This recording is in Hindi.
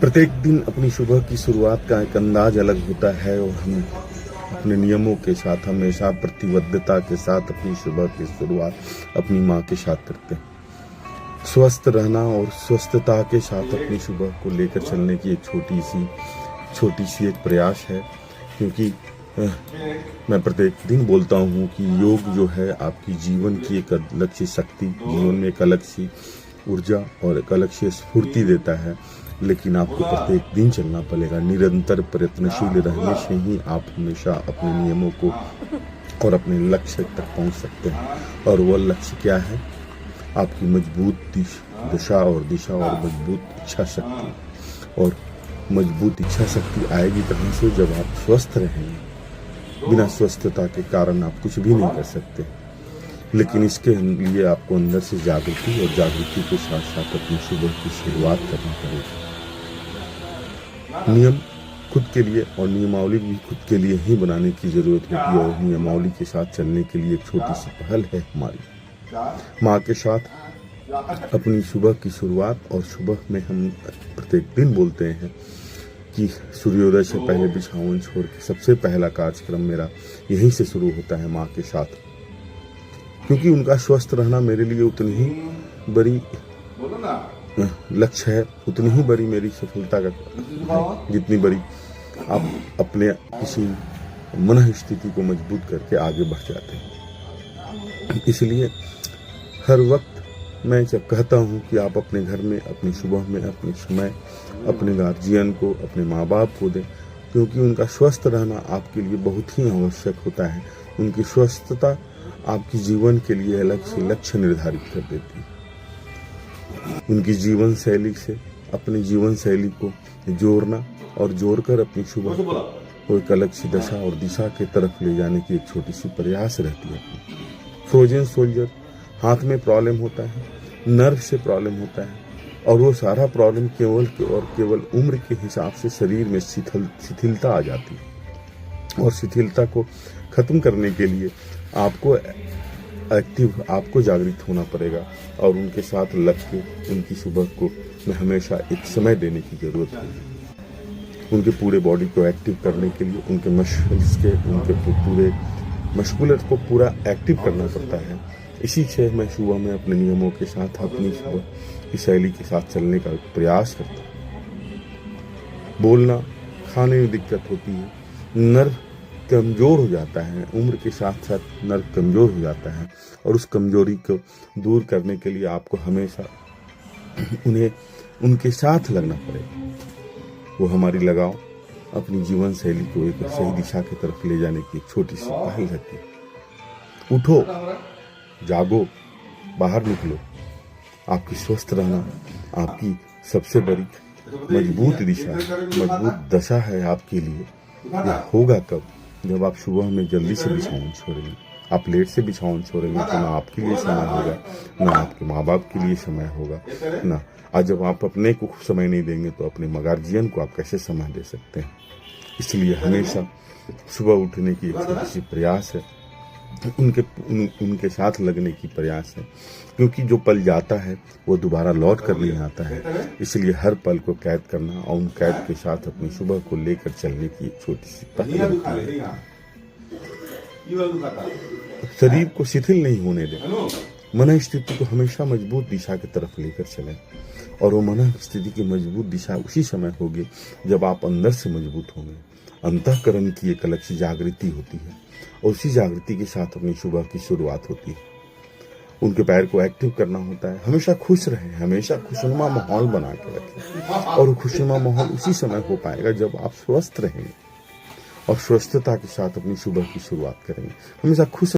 प्रत्येक दिन अपनी सुबह की शुरुआत का एक अंदाज अलग होता है और हम अपने नियमों के साथ हमेशा प्रतिबद्धता के साथ अपनी सुबह की शुरुआत अपनी माँ के साथ करते हैं। स्वस्थ रहना और स्वस्थता के साथ अपनी सुबह को लेकर चलने की एक छोटी सी एक प्रयास है, क्योंकि मैं प्रत्येक दिन बोलता हूँ कि योग जो है आपकी जीवन की एक अलग सी शक्ति, जीवन में एक अलग सी ऊर्जा और एक अलग सी स्फूर्ति देता है। लेकिन आपको प्रत्येक दिन चलना पड़ेगा। निरंतर प्रयत्नशील रहने से ही आप हमेशा अपने नियमों को और अपने लक्ष्य तक पहुंच सकते हैं। और वह लक्ष्य क्या है? आपकी मजबूत दिशा और मजबूत इच्छा शक्ति। और मजबूत इच्छा शक्ति आएगी कहाँ से? जब आप स्वस्थ रहेंगे। बिना स्वस्थता के कारण आप कुछ भी नहीं कर सकते। लेकिन इसके लिए आपको अंदर से जागृति और जागृति के साथ साथ अपनी सुबह की शुरुआत करनी पड़ेगी। नियम खुद के लिए और नियमावली भी खुद के लिए ही बनाने की जरूरत होती है। और नियमावली के साथ चलने के लिए एक छोटी सी पहल है हमारी माँ के साथ अपनी सुबह की शुरुआत। और सुबह में हम प्रत्येक दिन बोलते हैं कि सूर्योदय से पहले बिछावन छोड़ के सबसे पहला कार्यक्रम मेरा यहीं से शुरू होता है माँ के साथ। क्योंकि उनका स्वस्थ रहना मेरे लिए उतनी ही बड़ी लक्ष्य है, उतनी ही बड़ी मेरी सफलता का है, जितनी बड़ी आप अपने किसी मन स्थिति को मजबूत करके आगे बढ़ जाते हैं। इसलिए हर वक्त मैं जब कहता हूँ कि आप अपने घर में अपनी सुबह में अपने समय अपने गार्जियन को, अपने माँ बाप को दें, क्योंकि उनका स्वस्थ रहना आपके लिए बहुत ही आवश्यक होता है। उनकी स्वस्थता आपकी जीवन के लिए अलग से लक्ष्य निर्धारित कर देती है। उनकी जीवन शैली से अपनी जीवन शैली को जोड़ना और जोड़कर अपनी सुबह को एक अलग सी दशा और दिशा के तरफ ले जाने की एक छोटी सी प्रयास रहती है। फ्रोजन सोल्जर, हाथ में प्रॉब्लम होता है, नर्व से प्रॉब्लम होता है, और वो सारा प्रॉब्लम केवल उम्र के हिसाब से शरीर में शिथिलता आ जाती है। और शिथिलता को खत्म करने के लिए आपको जागृत होना पड़ेगा और उनके साथ लग के उनकी सुबह को में हमेशा एक समय देने की जरूरत है। उनके पूरे बॉडी को एक्टिव करने के लिए उनके उनके पूरे मस्कुलर को पूरा एक्टिव करना पड़ता है। इसी से मैं सुबह में अपने नियमों के साथ अपनी सुबह की शैली के साथ चलने का प्रयास करता हूँ। बोलना, खाने में दिक्कत होती है, नर्व कमज़ोर हो जाता है, उम्र के साथ साथ नर्व कमज़ोर हो जाता है, और उस कमज़ोरी को दूर करने के लिए आपको हमेशा उन्हें उनके साथ लगना पड़ेगा। वो हमारी लगाव अपनी जीवन शैली को एक सही दिशा की तरफ ले जाने की एक छोटी सी पहल रहती है। उठो, जागो, बाहर निकलो। आपकी स्वस्थ रहना आपकी सबसे बड़ी मजबूत दशा है आपके लिए। यह होगा कब? जब आप सुबह में जल्दी से बिछावन छोड़ेंगे। आप लेट से बिछावन छोड़ेंगे तो ना आपके लिए समय होगा, ना आपके माँ बाप के लिए समय होगा, ना। और जब आप अपने को समय नहीं देंगे तो अपने गार्जियन को आप कैसे समय दे सकते हैं? इसलिए हमेशा सुबह उठने की एक छोटी सी प्रयास है, उनके साथ लगने की प्रयास है, क्योंकि जो पल जाता है वो दोबारा लौट कर नहीं आता है। इसलिए हर पल को कैद करना और उन कैद के साथ अपनी सुबह को लेकर चलने की एक छोटी सी पहल होती है। शरीर को शिथिल नहीं होने दें, मन स्थिति को हमेशा मजबूत दिशा की तरफ लेकर चलें। और वो मन स्थिति की मजबूत दिशा उसी समय होगी जब आप अंदर से मजबूत होंगे। अंतःकरण की एक अलग सी जागृति होती है, और उसी जागृति के साथ अपनी सुबह की शुरुआत होती है। उनके पैर को एक्टिव करना होता है। हमेशा खुश रहें, हमेशा खुशनुमा माहौल बना के रखें, और खुशनुमा माहौल उसी समय हो पाएगा जब आप स्वस्थ रहेंगे और स्वस्थता के साथ अपनी सुबह की शुरुआत करेंगे। हमेशा खुश